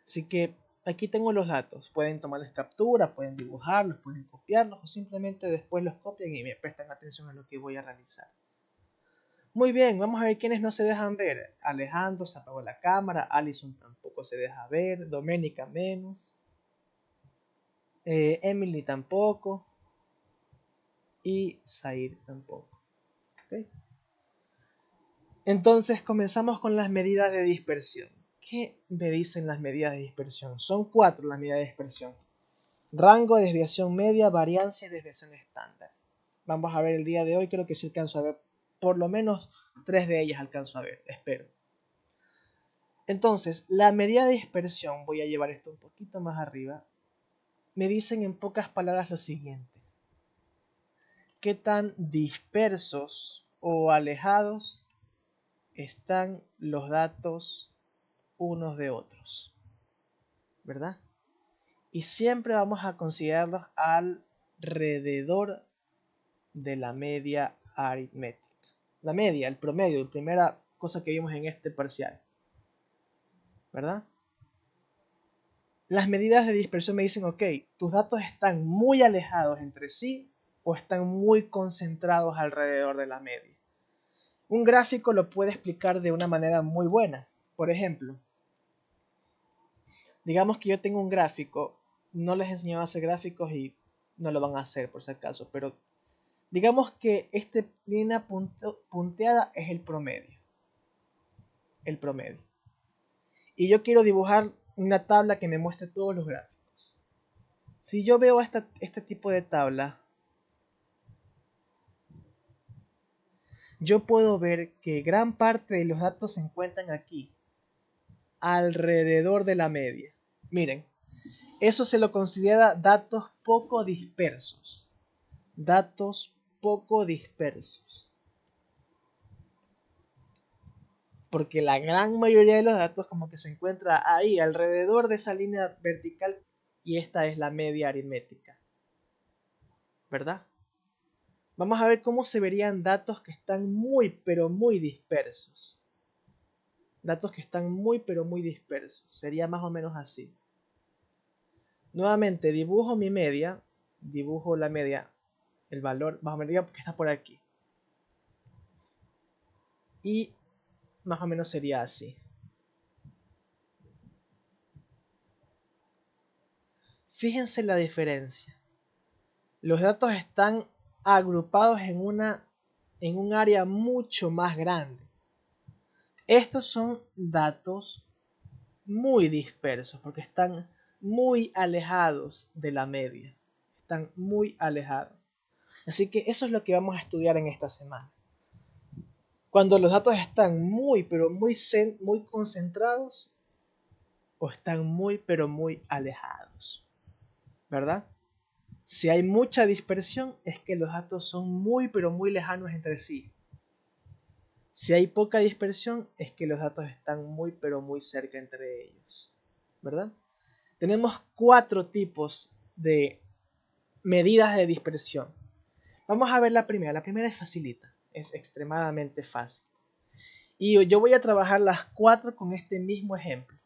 Así que aquí tengo los datos. Pueden tomarles captura, pueden dibujarlos, pueden copiarlos o simplemente después los copian y me prestan atención a lo que voy a realizar. Muy bien, vamos a ver quiénes no se dejan ver. Alejandro se apagó la cámara, Alison tampoco se deja ver, Doménica menos, Emily tampoco y Zair tampoco. ¿Okay? Entonces comenzamos con las medidas de dispersión. ¿Qué me dicen las medidas de dispersión? Son 4 las medidas de dispersión. Rango, desviación media, variancia y desviación estándar. Vamos a ver el día de hoy, creo que sí alcanzo a ver, por lo menos 3 de ellas alcanzo a ver, espero. Entonces, la medida de dispersión, voy a llevar esto un poquito más arriba, me dicen en pocas palabras lo siguiente. ¿Qué tan dispersos o alejados están los datos unos de otros? ¿Verdad? Y siempre vamos a considerarlos alrededor de la media aritmética. La media, el promedio, la primera cosa que vimos en este parcial. ¿Verdad? Las medidas de dispersión me dicen, ok, tus datos están muy alejados entre sí o están muy concentrados alrededor de la media. Un gráfico lo puede explicar de una manera muy buena. Por ejemplo, digamos que yo tengo un gráfico, no les he enseñado a hacer gráficos y no lo van a hacer por si acaso, pero digamos que esta línea punteada es el promedio. El promedio. Y yo quiero dibujar una tabla que me muestre todos los gráficos. Si yo veo este tipo de tabla, yo puedo ver que gran parte de los datos se encuentran aquí, alrededor de la media. Miren, eso se lo considera datos poco dispersos. Datos poco dispersos. Porque la gran mayoría de los datos como que se encuentra ahí, alrededor de esa línea vertical, y esta es la media aritmética. ¿Verdad? Vamos a ver cómo se verían datos que están muy, pero muy dispersos. Datos que están muy, pero muy dispersos. Sería más o menos así. Nuevamente dibujo mi media, dibujo la media, el valor, más o menos que está por aquí. Y más o menos sería así. Fíjense la diferencia. Los datos están agrupados en un área mucho más grande. Estos son datos muy dispersos porque están muy alejados de la media. Están muy alejados. Así que eso es lo que vamos a estudiar en esta semana. Cuando los datos están muy, pero muy concentrados o están muy, pero muy alejados. ¿Verdad? Si hay mucha dispersión es que los datos son muy, pero muy lejanos entre sí. Si hay poca dispersión es que los datos están muy, pero muy cerca entre ellos. ¿Verdad? Tenemos 4 tipos de medidas de dispersión. Vamos a ver la primera. La primera es facilita. Es extremadamente fácil. Y yo voy a trabajar las 4 con este mismo ejemplo.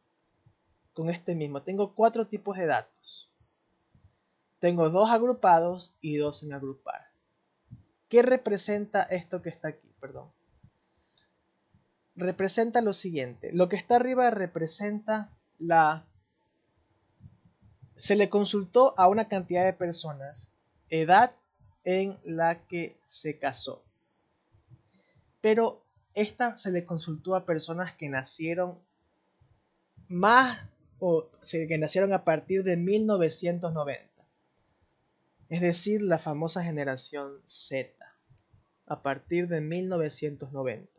Con este mismo. Tengo 4 tipos de datos. Tengo 2 agrupados y 2 sin agrupar. ¿Qué representa esto que está aquí? Perdón. Representa lo siguiente. Lo que está arriba representa se le consultó a una cantidad de personas edad en la que se casó. Pero esta se le consultó a personas que nacieron que nacieron a partir de 1990. Es decir, la famosa generación Z, a partir de 1990.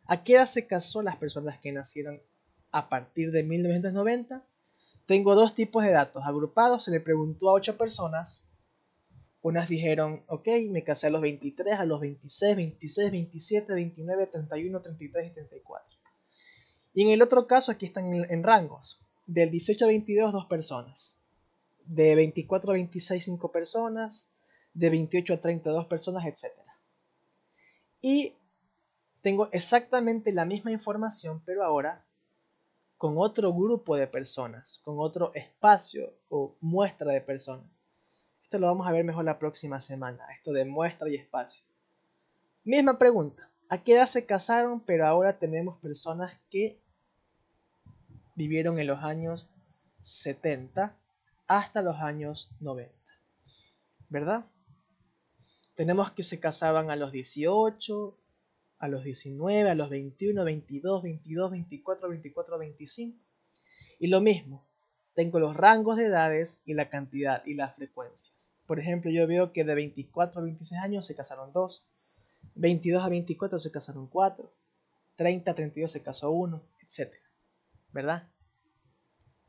¿A qué edad se casó las personas que nacieron a partir de 1990? Tengo 2 tipos de datos. Agrupados se le preguntó a 8 personas. Unas dijeron, ok, me casé a los 23, a los 26, 26, 27, 29, 31, 33 y 34. Y en el otro caso, aquí están en rangos. Del 18 a 22, 2 personas. De 24 a 26, 5 personas. De 28 a 32 personas, etc. Y tengo exactamente la misma información, pero ahora con otro grupo de personas, con otro espacio o muestra de personas. Esto lo vamos a ver mejor la próxima semana, esto de muestra y espacio. Misma pregunta, ¿a qué edad se casaron? Pero ahora tenemos personas que vivieron en los años 70 hasta los años 90, ¿verdad? Tenemos que se casaban a los 18, a los 19, a los 21, 22, 22, 24, 24, 25. Y lo mismo, tengo los rangos de edades y la cantidad y las frecuencias. Por ejemplo, yo veo que de 24 a 26 años se casaron 2, 22 a 24 se casaron 4, 30 a 32 se casó 1, etc. ¿Verdad?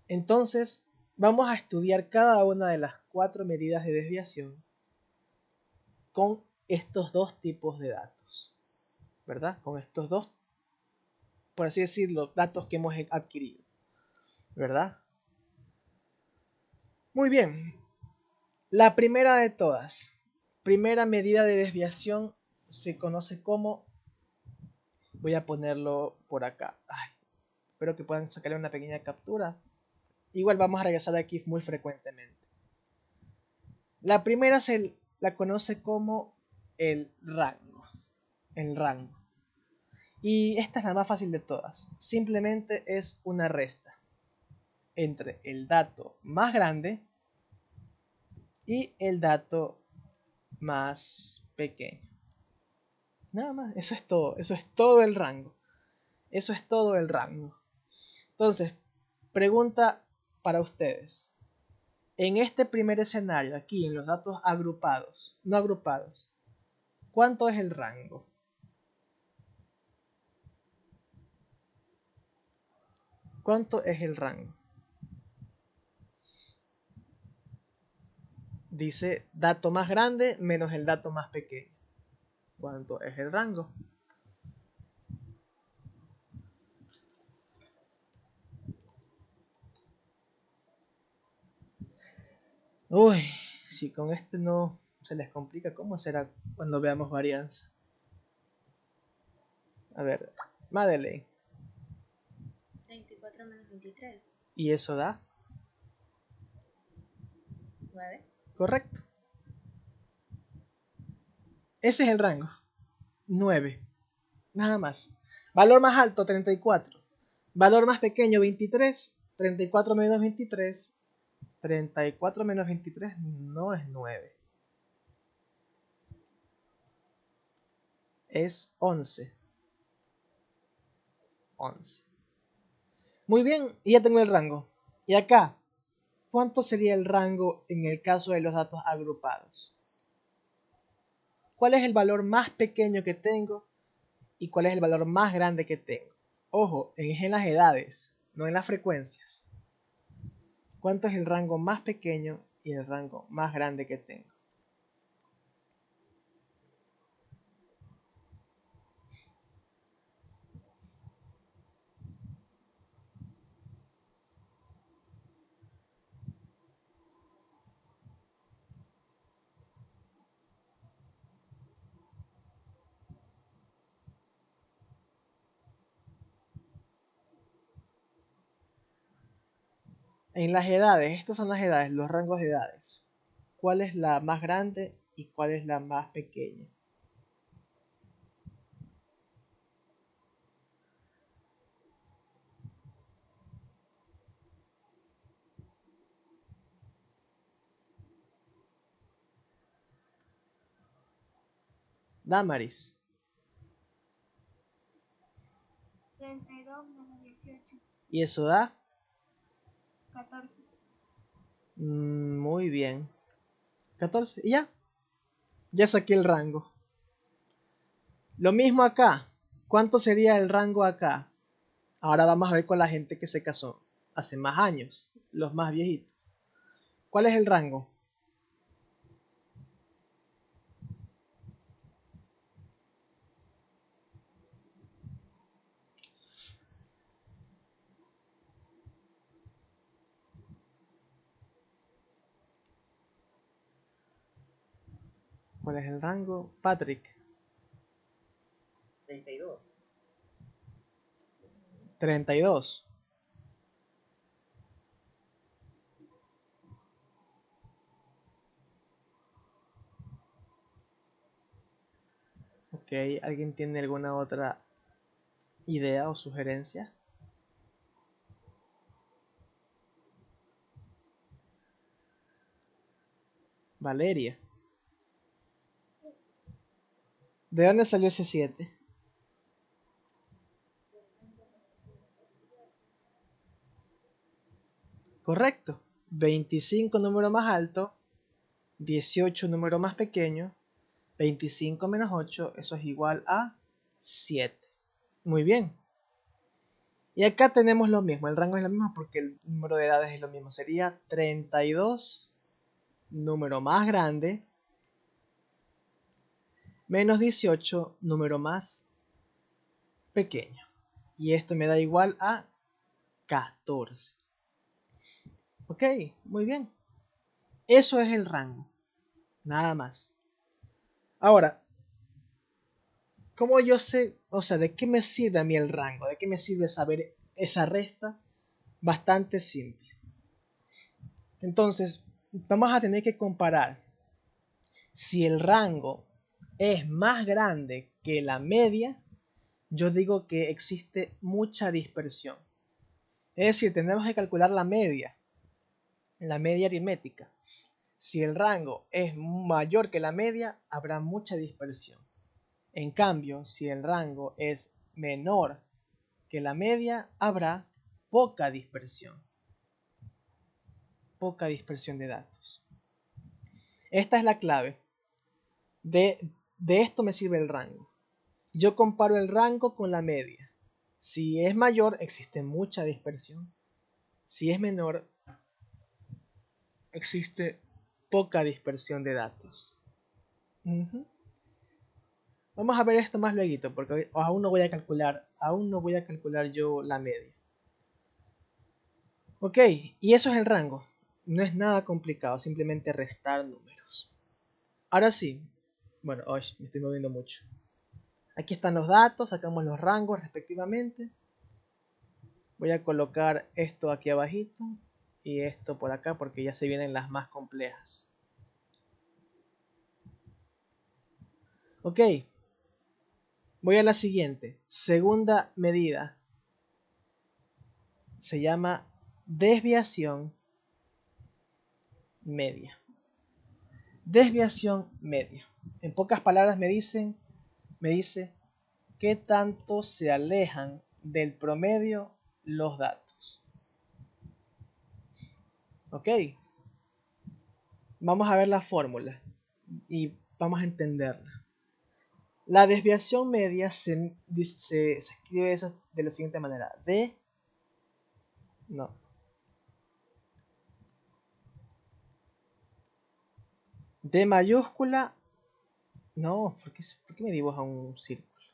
Entonces, vamos a estudiar cada una de las 4 medidas de desviación con estos dos tipos de datos. ¿Verdad? Con estos dos, por así decirlo, datos que hemos adquirido. ¿Verdad? Muy bien. La primera de todas, primera medida de desviación, se conoce como, voy a ponerlo por acá. Ay, espero que puedan sacarle una pequeña captura. Igual vamos a regresar aquí muy frecuentemente. La primera se la conoce como el rango. El rango. Y esta es la más fácil de todas. Simplemente es una resta entre el dato más grande y el dato más pequeño. Nada más, eso es todo el rango. Eso es todo el rango. Entonces, pregunta para ustedes. En este primer escenario, aquí en los datos agrupados, no agrupados, ¿cuánto es el rango? ¿Cuánto es el rango? Dice dato más grande menos el dato más pequeño. ¿Cuánto es el rango? Uy, si con este no se les complica, ¿cómo será cuando veamos varianza? A ver, Madeleine. 34 menos 23. ¿Y eso da? 9. Correcto. Ese es el rango. 9. Nada más. Valor más alto, 34. Valor más pequeño, 23. 34 menos 23. 34 menos 23 no es 9. Es 11. 11. Muy bien, y ya tengo el rango. Y acá, ¿cuánto sería el rango en el caso de los datos agrupados? ¿Cuál es el valor más pequeño que tengo y cuál es el valor más grande que tengo? Ojo, es en las edades, no en las frecuencias. ¿Cuánto es el rango más pequeño y el rango más grande que tengo? En las edades, estas son las edades, los rangos de edades. ¿Cuál es la más grande y cuál es la más pequeña? Damaris. 32 menos 18. ¿Y eso da? 14. Muy bien. 14. Y ya. Ya saqué el rango. Lo mismo acá. ¿Cuánto sería el rango acá? Ahora vamos a ver con la gente que se casó hace más años. Los más viejitos. ¿Cuál es el rango? ¿Cuál es el rango? Patrick. 32. 32. Ok, ¿alguien tiene alguna otra idea o sugerencia? Valeria. ¿De dónde salió ese 7? Correcto. 25 número más alto, 18 número más pequeño, 25 menos 8, eso es igual a 7. Muy bien. Y acá tenemos lo mismo, el rango es lo mismo porque el número de edades es lo mismo. Sería 32, número más grande, menos 18, número más pequeño. Y esto me da igual a 14. Ok, muy bien. Eso es el rango. Nada más. Ahora, ¿cómo yo sé, o sea, de qué me sirve a mí el rango? ¿De qué me sirve saber esa resta? Bastante simple. Entonces, vamos a tener que comparar si el rango es más grande que la media. Yo digo que existe mucha dispersión. Es decir, tenemos que calcular la media aritmética. Si el rango es mayor que la media, habrá mucha dispersión. En cambio, si el rango es menor que la media, habrá poca dispersión. Poca dispersión de datos. Esta es la clave. De esto me sirve el rango. Yo comparo el rango con la media. Si es mayor, existe mucha dispersión. Si es menor, existe poca dispersión de datos. Vamos a ver esto más luego, porque aún no voy a calcular yo la media. Ok, y eso es el rango. No es nada complicado, simplemente restar números. Ahora sí, bueno, me estoy moviendo mucho. Aquí están los datos, sacamos los rangos respectivamente. Voy a colocar esto aquí abajito y esto por acá porque ya se vienen las más complejas. Ok, voy a la siguiente. Segunda medida. Se llama desviación media. Desviación media. En pocas palabras me dice qué tanto se alejan del promedio los datos. Ok, vamos a ver la fórmula y vamos a entenderla. La desviación media se escribe de la siguiente manera. D mayúscula. No, ¿por qué me dibuja un círculo?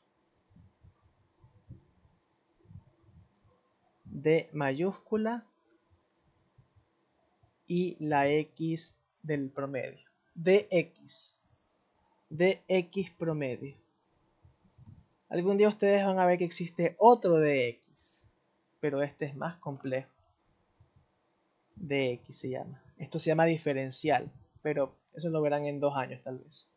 D mayúscula y la X del promedio. DX promedio. Algún día ustedes van a ver que existe otro DX, pero este es más complejo. DX se llama. Esto se llama diferencial, pero eso lo verán en 2 años tal vez.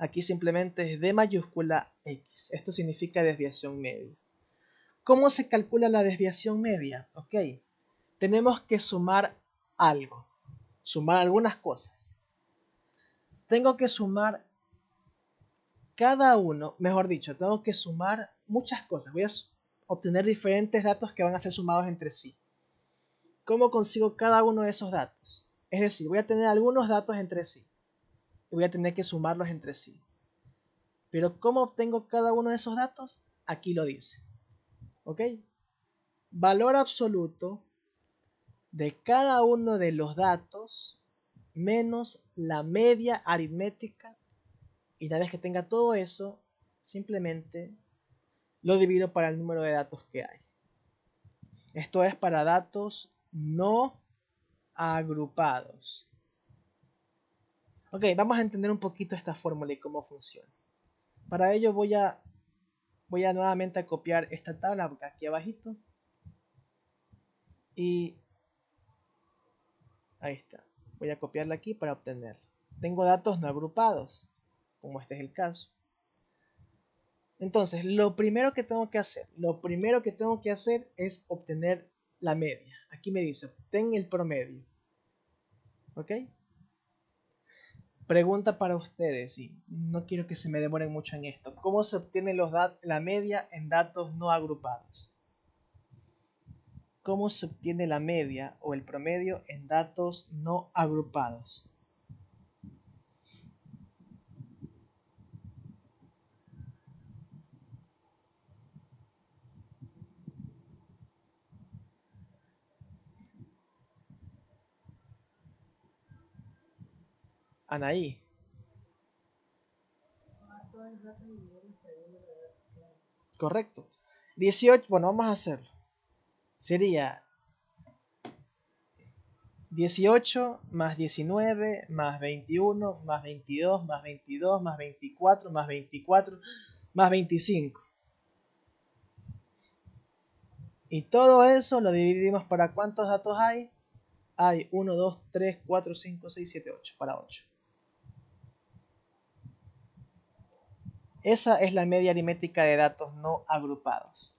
Aquí simplemente es D mayúscula X. Esto significa desviación media. ¿Cómo se calcula la desviación media? Ok, tenemos que sumar algo, sumar algunas cosas. Tengo que sumar cada uno, mejor dicho, tengo que sumar muchas cosas. Voy a obtener diferentes datos que van a ser sumados entre sí. ¿Cómo consigo cada uno de esos datos? Es decir, voy a tener algunos datos entre sí y voy a tener que sumarlos entre sí. Pero ¿cómo obtengo cada uno de esos datos? Aquí lo dice. ¿Ok? Valor absoluto de cada uno de los datos menos la media aritmética. Y una vez que tenga todo eso, simplemente lo divido para el número de datos que hay. Esto es para datos no agrupados. Ok, vamos a entender un poquito esta fórmula y cómo funciona. Para ello voy a nuevamente a copiar esta tabla aquí abajito. Y ahí está. Voy a copiarla aquí para obtenerla. Tengo datos no agrupados, como este es el caso. Entonces, lo primero que tengo que hacer es obtener la media. Aquí me dice, obtén el promedio. ¿Ok? Pregunta para ustedes, y no quiero que se me demoren mucho en esto. ¿Cómo se obtiene la media en datos no agrupados? ¿Cómo se obtiene la media o el promedio en datos no agrupados? Anaí. Correcto. 18, bueno, vamos a hacerlo. Sería 18 más 19 más 21 más 22 más 22 más 24 más 24 más 25. Y todo eso lo dividimos para ¿cuántos datos hay? Hay 1, 2, 3, 4, 5, 6, 7, 8. Para 8. Esa es la media aritmética de datos no agrupados.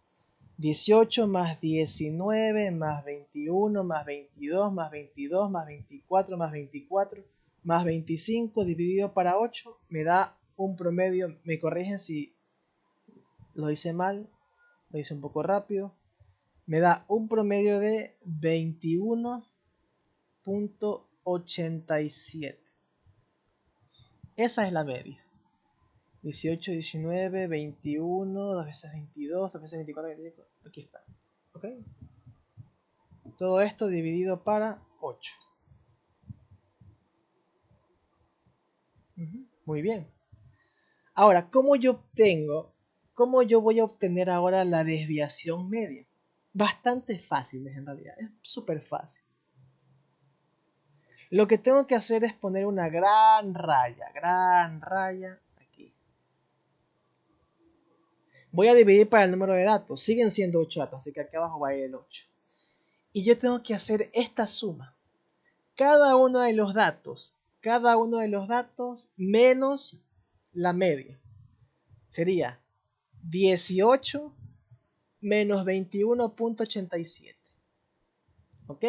18 más 19 más 21 más 22 más 22 más 24 más 24 más 25 dividido para 8 me da un promedio. Me corrigen si lo hice mal, lo hice un poco rápido. Me da un promedio de 21.87. Esa es la media. 18, 19, 21, 2 veces 22, 2 veces 24, 25. Aquí está. ¿Ok? Todo esto dividido para 8. Muy bien. Ahora, ¿cómo yo voy a obtener ahora la desviación media? Bastante fácil, en realidad. Es súper fácil. Lo que tengo que hacer es poner una gran raya aquí. Voy a dividir para el número de datos. Siguen siendo 8 datos, así que aquí abajo va a ir el 8. Y yo tengo que hacer esta suma. Cada uno de los datos menos la media. Sería 18 menos 21.87. ¿Ok?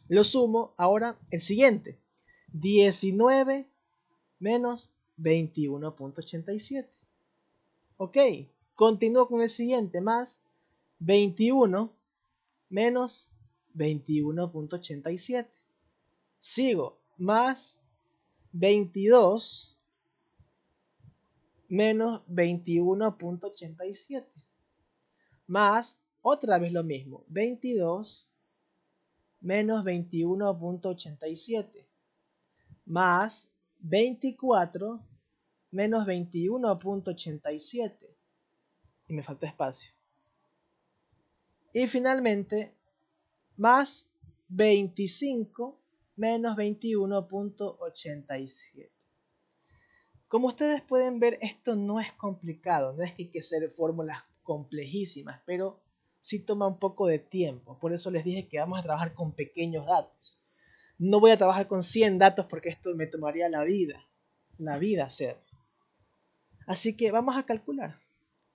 Lo sumo ahora el siguiente. 19 menos 21.87. ¿Ok? Continúo con el siguiente, más 21 menos 21.87. Sigo, más 22 menos 21.87. Más, otra vez lo mismo, 22 menos 21.87. Más 24 menos 21.87. Y me falta espacio. Y finalmente, más 25 menos 21.87. Como ustedes pueden ver, esto no es complicado, no es que hay que hacer fórmulas complejísimas, pero sí toma un poco de tiempo. Por eso les dije que vamos a trabajar con pequeños datos. No voy a trabajar con 100 datos porque esto me tomaría la vida hacer. Así que vamos a calcular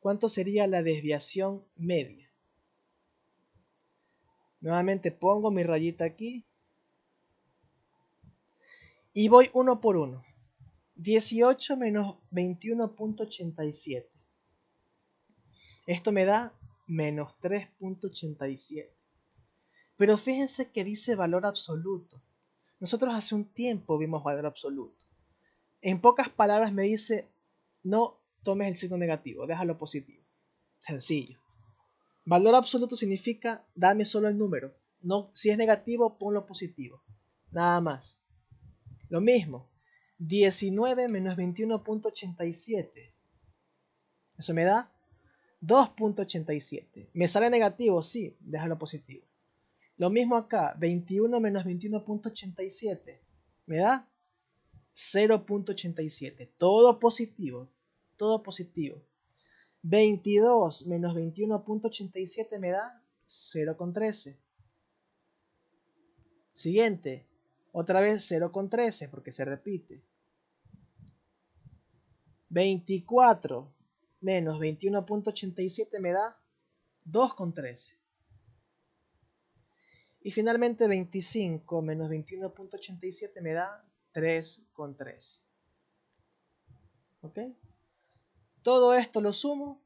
cuánto sería la desviación media. Nuevamente pongo mi rayita aquí y voy uno por uno. 18 menos 21.87. Esto me da menos 3.87. Pero fíjense que dice valor absoluto. Nosotros hace un tiempo vimos valor absoluto. En pocas palabras me dice, no tomes el signo negativo, déjalo positivo. Sencillo. Valor absoluto significa, dame solo el número. No, si es negativo, ponlo positivo. Nada más. Lo mismo. 19 menos 21.87. Eso me da 2.87. ¿Me sale negativo? Sí, déjalo positivo. Lo mismo acá, 21 menos 21.87. ¿Me da? 0.87. Todo positivo. Todo positivo. 22 menos 21.87 me da 0.13. Siguiente. Otra vez 0.13 porque se repite. 24 menos 21.87 me da 2,13. Y finalmente 25 menos 21.87 me da 3,13. ¿Ok? Todo esto lo sumo.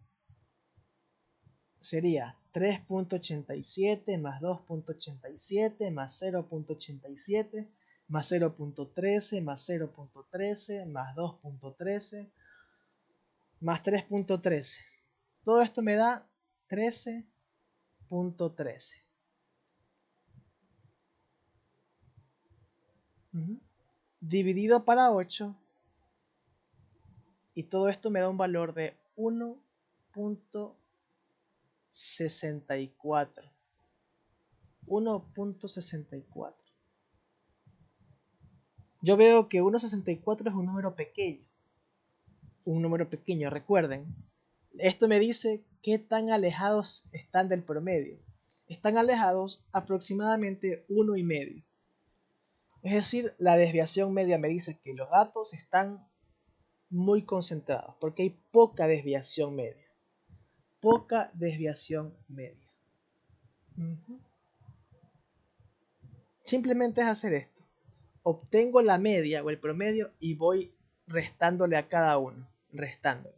Sería 3.87 más 2.87 más 0.87 más 0.13 más 0.13 más 2.13 más 3.13. Todo esto me da 13.13. Dividido para 8. Y todo esto me da un valor de 1.64. 1.64. Yo veo que 1.64 es un número pequeño. Un número pequeño, recuerden. Esto me dice qué tan alejados están del promedio. Están alejados aproximadamente 1,5. Es decir, la desviación media me dice que los datos están muy concentrados, porque hay poca desviación media. Poca desviación media. Simplemente es hacer esto. Obtengo la media o el promedio y voy restándole a cada uno. Restándole.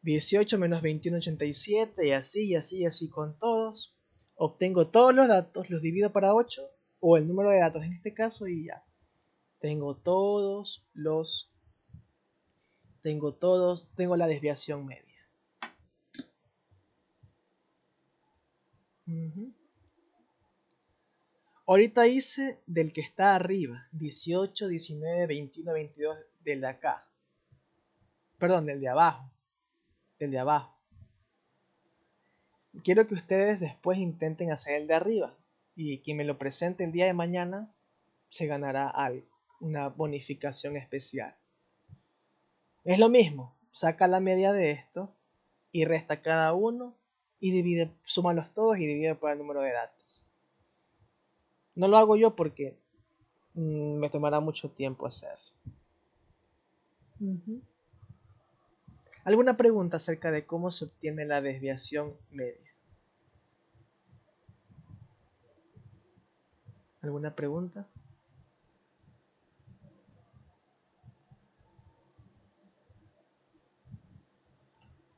18 menos 21,87 y así, y así, y así con todos. Obtengo todos los datos, los divido para 8 o el número de datos en este caso y ya. Tengo la desviación media. Ahorita hice del que está arriba, 18, 19, 21, 22, del de acá. Perdón, del de abajo. Del de abajo. Quiero que ustedes después intenten hacer el de arriba. Y quien me lo presente el día de mañana se ganará algo, una bonificación especial. Es lo mismo, saca la media de esto y resta cada uno y divide, súmalos todos y divide por el número de datos. No lo hago yo porque me tomará mucho tiempo hacerlo. ¿Alguna pregunta acerca de cómo se obtiene la desviación media? ¿Alguna pregunta?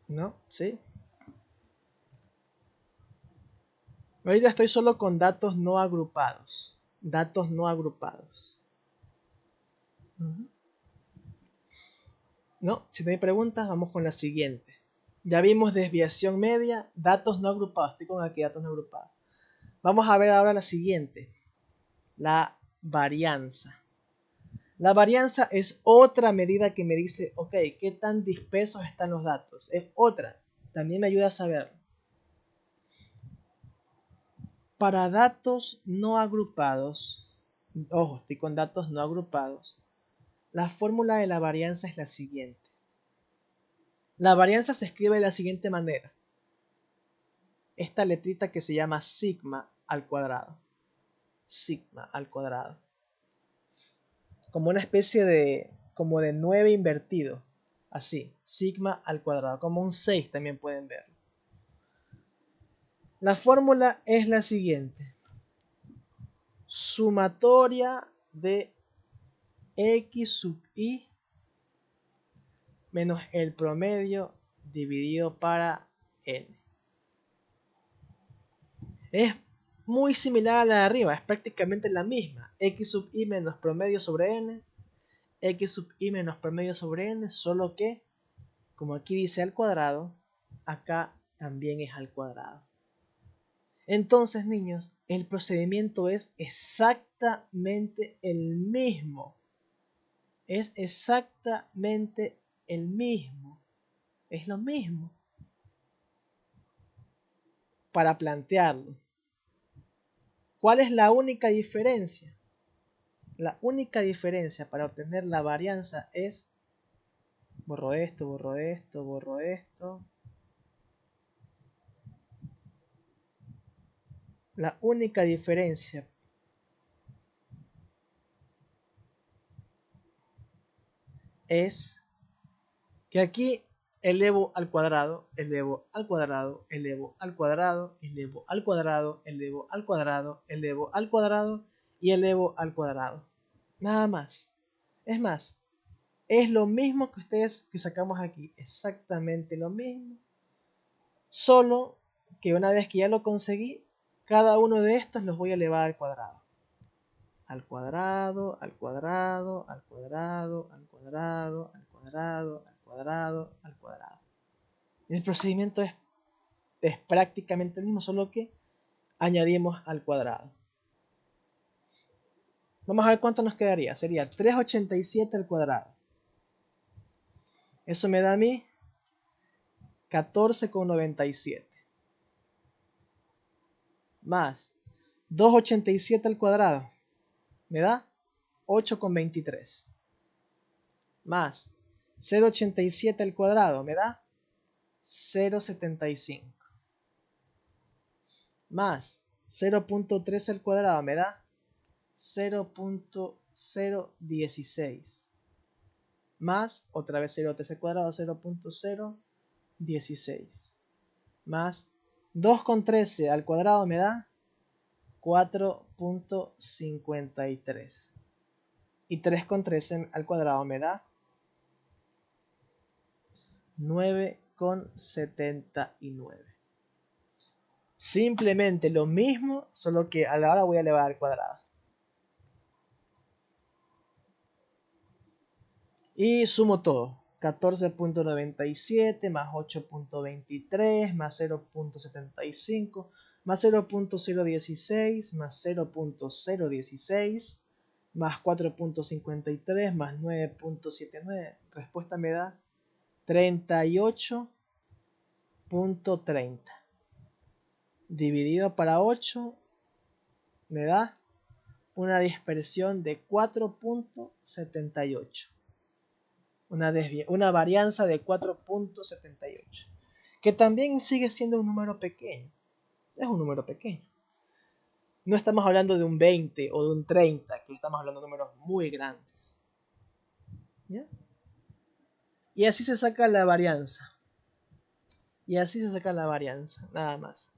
¿No? ¿Sí? Ahorita estoy solo con datos no agrupados. Datos no agrupados. No, si no hay preguntas, vamos con la siguiente. Ya vimos desviación media, datos no agrupados. Estoy con aquí datos no agrupados. Vamos a ver ahora la siguiente. La varianza. La varianza es otra medida que me dice, ok, ¿qué tan dispersos están los datos? Es otra. También me ayuda a saberlo. Para datos no agrupados, ojo, estoy con datos no agrupados, la fórmula de la varianza es la siguiente. La varianza se escribe de la siguiente manera. Esta letrita que se llama sigma al cuadrado. Sigma al cuadrado. Como una especie de 9 invertido. Así, sigma al cuadrado. Como un 6 también pueden verlo. La fórmula es la siguiente. Sumatoria de x sub i menos el promedio dividido para n. Es muy similar a la de arriba, es prácticamente la misma. X sub i menos promedio sobre n, x sub i menos promedio sobre n, solo que, como aquí dice al cuadrado, acá también es al cuadrado. Entonces, niños, el procedimiento es exactamente el mismo. Es exactamente el mismo. Es lo mismo. Para plantearlo. ¿Cuál es la única diferencia? La única diferencia para obtener la varianza es, borro esto, borro esto, borro esto. La única diferencia es que aquí elevo al cuadrado, elevo al cuadrado, elevo al cuadrado, elevo al cuadrado, elevo al cuadrado, elevo al cuadrado y elevo al cuadrado. Nada más. Es más, es lo mismo que ustedes que sacamos aquí, exactamente lo mismo, solo que una vez que ya lo conseguí, cada uno de estos los voy a elevar al cuadrado. Al cuadrado, al cuadrado, al cuadrado, al cuadrado, al cuadrado, al cuadrado, al cuadrado. El procedimiento es prácticamente el mismo, solo que añadimos al cuadrado. Vamos a ver cuánto nos quedaría. Sería 387 al cuadrado. Eso me da a mí 14,97. Más 287 al cuadrado. Me da 8,23. Más 0,87 al cuadrado. Me da 0,75. Más 0,13 al cuadrado. Me da 0,016. Más, otra vez 0,13 al cuadrado, 0,016. Más 2,13 al cuadrado me da 4,53. Y 3,13 al cuadrado me da 9,79. Simplemente lo mismo, solo que a la hora voy a elevar al cuadrado. Y sumo todo. 14,97 más 8,23 más 0,75 más 0,016 más 0,016 más 4,53 más 9,79. Respuesta me da 38,30. Dividido para 8 me da una dispersión de 4,78. Una varianza de 4,78. Que también sigue siendo un número pequeño. Es un número pequeño. No estamos hablando de un 20 o de un 30, que estamos hablando de números muy grandes. ¿Ya? Y así se saca la varianza. Y así se saca la varianza, nada más.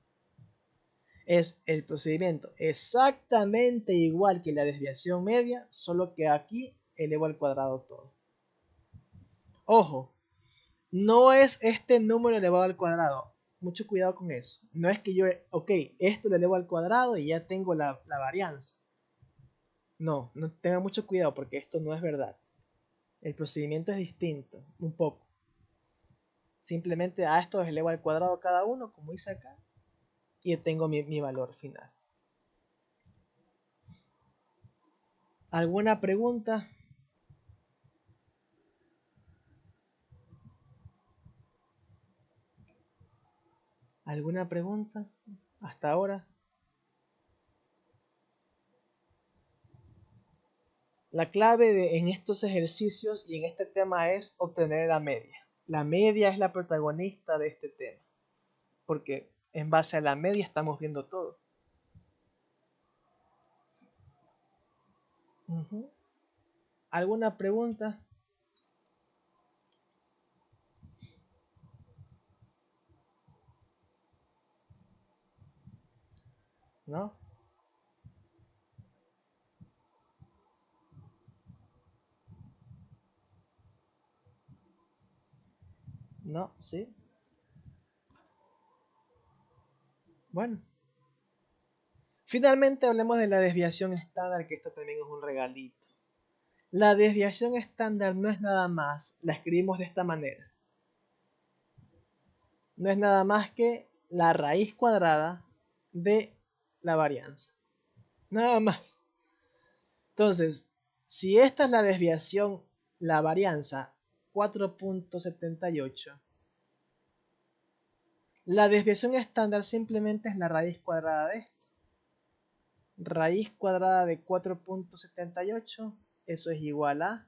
Es el procedimiento exactamente igual que la desviación media, solo que aquí elevo al cuadrado todo. Ojo, no es este número elevado al cuadrado. Mucho cuidado con eso. No es que yo, ok, esto lo elevo al cuadrado y ya tengo la varianza. No, tenga mucho cuidado porque esto no es verdad. El procedimiento es distinto, un poco. Simplemente a esto los elevo al cuadrado cada uno, como hice acá, y tengo mi valor final. ¿Alguna pregunta? ¿Alguna pregunta hasta ahora? La clave en estos ejercicios y en este tema es obtener la media. La media es la protagonista de este tema, porque en base a la media estamos viendo todo. ¿Alguna pregunta? ¿No? ¿No? ¿Sí? Bueno. Finalmente hablemos de la desviación estándar, que esto también es un regalito. La desviación estándar no es nada más, la escribimos de esta manera. No es nada más que la raíz cuadrada de la varianza. Nada más. Entonces, si esta es la desviación, la varianza 4,78, la desviación estándar simplemente es la raíz cuadrada de esto. Raíz cuadrada de 4,78, eso es igual a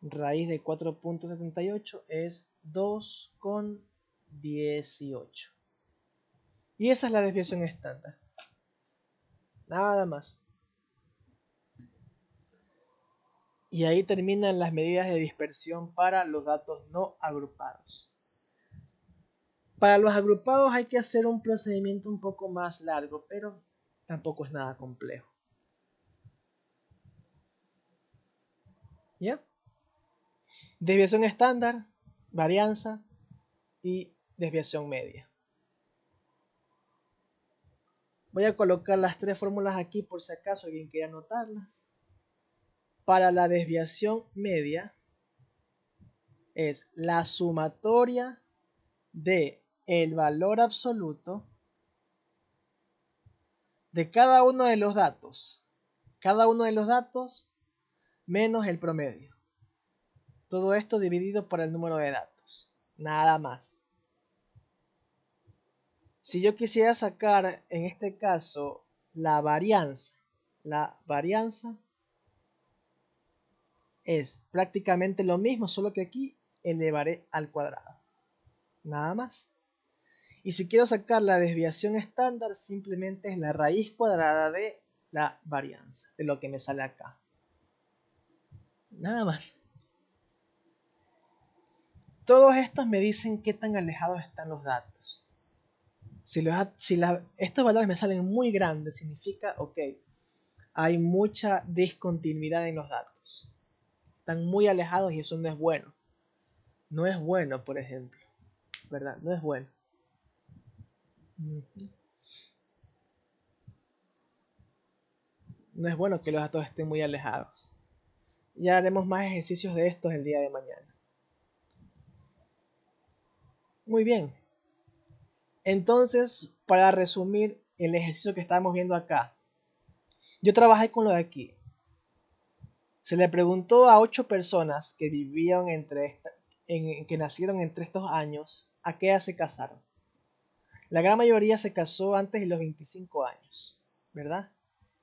raíz de 4,78 es 2,18. Y esa es la desviación estándar. Nada más. Y ahí terminan las medidas de dispersión para los datos no agrupados. Para los agrupados hay que hacer un procedimiento un poco más largo, pero tampoco es nada complejo. ¿Ya? Desviación estándar, varianza y desviación media. Voy a colocar las tres fórmulas aquí por si acaso alguien quiere anotarlas. Para la desviación media es la sumatoria de el valor absoluto de cada uno de los datos. Cada uno de los datos menos el promedio. Todo esto dividido por el número de datos. Nada más. Si yo quisiera sacar, en este caso, la varianza es prácticamente lo mismo, solo que aquí elevaré al cuadrado. Nada más. Y si quiero sacar la desviación estándar, simplemente es la raíz cuadrada de la varianza, de lo que me sale acá. Nada más. Todos estos me dicen qué tan alejados están los datos. Si estos valores me salen muy grandes, significa, ok, hay mucha discontinuidad en los datos. Están muy alejados y eso no es bueno. No es bueno, por ejemplo. ¿Verdad? No es bueno. No es bueno que los datos estén muy alejados. Ya haremos más ejercicios de estos el día de mañana. Muy bien. Entonces, para resumir el ejercicio que estábamos viendo acá, yo trabajé con lo de aquí. Se le preguntó a 8 personas que vivían que nacieron entre estos años, ¿a qué edad se casaron? La gran mayoría se casó antes de los 25 años, ¿verdad?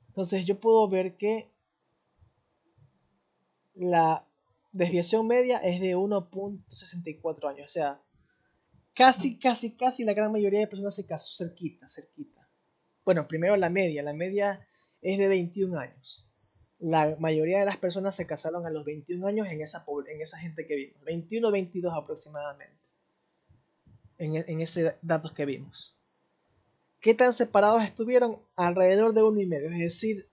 Entonces yo puedo ver que la desviación media es de 1.64 años, o sea, casi la gran mayoría de personas se casó cerquita. Bueno, primero la media es de 21 años. La mayoría de las personas se casaron a los 21 años en esa gente que vimos, 21 o 22 aproximadamente, en ese datos que vimos. ¿Qué tan separados estuvieron? Alrededor de 1,5, es decir,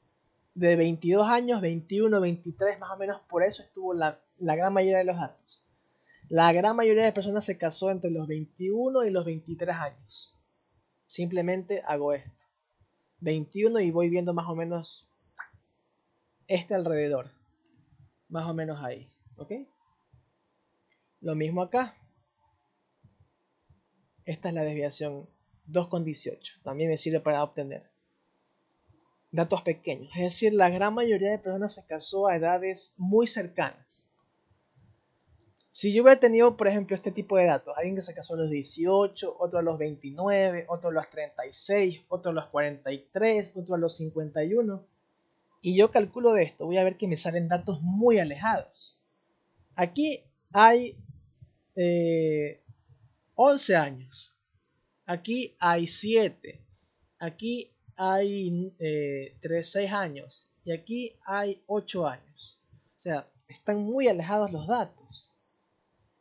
de 22 años, 21, 23, más o menos, por eso estuvo la gran mayoría de los datos. La gran mayoría de personas se casó entre los 21 y los 23 años. Simplemente hago esto. 21 y voy viendo más o menos alrededor. Más o menos ahí. ¿Ok? Lo mismo acá. Esta es la desviación 2,18. También me sirve para obtener datos pequeños. Es decir, la gran mayoría de personas se casó a edades muy cercanas. Si yo hubiera tenido, por ejemplo, este tipo de datos, alguien que se casó a los 18, otro a los 29, otro a los 36, otro a los 43, otro a los 51, y yo calculo de esto, voy a ver que me salen datos muy alejados. Aquí hay 11 años, aquí hay 7, aquí hay 6 años, y aquí hay 8 años. O sea, están muy alejados los datos.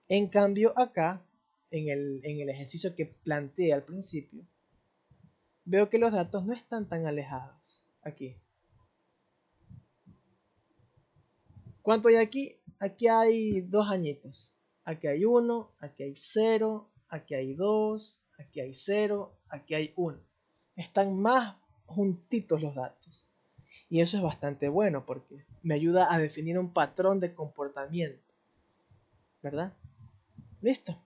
En cambio acá, en el ejercicio que planteé al principio, veo que los datos no están tan alejados. Aquí. ¿Cuánto hay aquí? Aquí hay 2 añitos. Aquí hay 1, aquí hay 0, aquí hay 2, aquí hay 0, aquí hay 1. Están más juntitos los datos. Y eso es bastante bueno porque me ayuda a definir un patrón de comportamiento. ¿Verdad? Listo.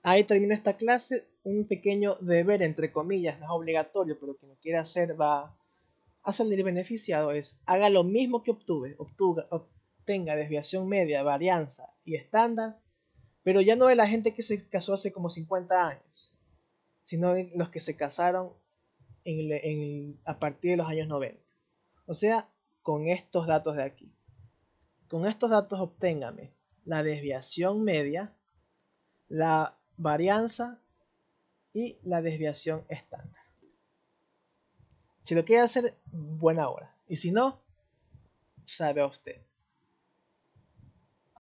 Ahí termina esta clase. Un pequeño deber, entre comillas, no es obligatorio, pero quien lo quiera hacer va a salir beneficiado. Haga lo mismo que obtenga desviación media, varianza y estándar, pero ya no de la gente que se casó hace como 50 años, sino de los que se casaron a partir de los años 90. O sea, con estos datos de aquí. Con estos datos obténgame la desviación media, la varianza y la desviación estándar. Si lo quiere hacer, buena hora. Y si no, sabe a usted.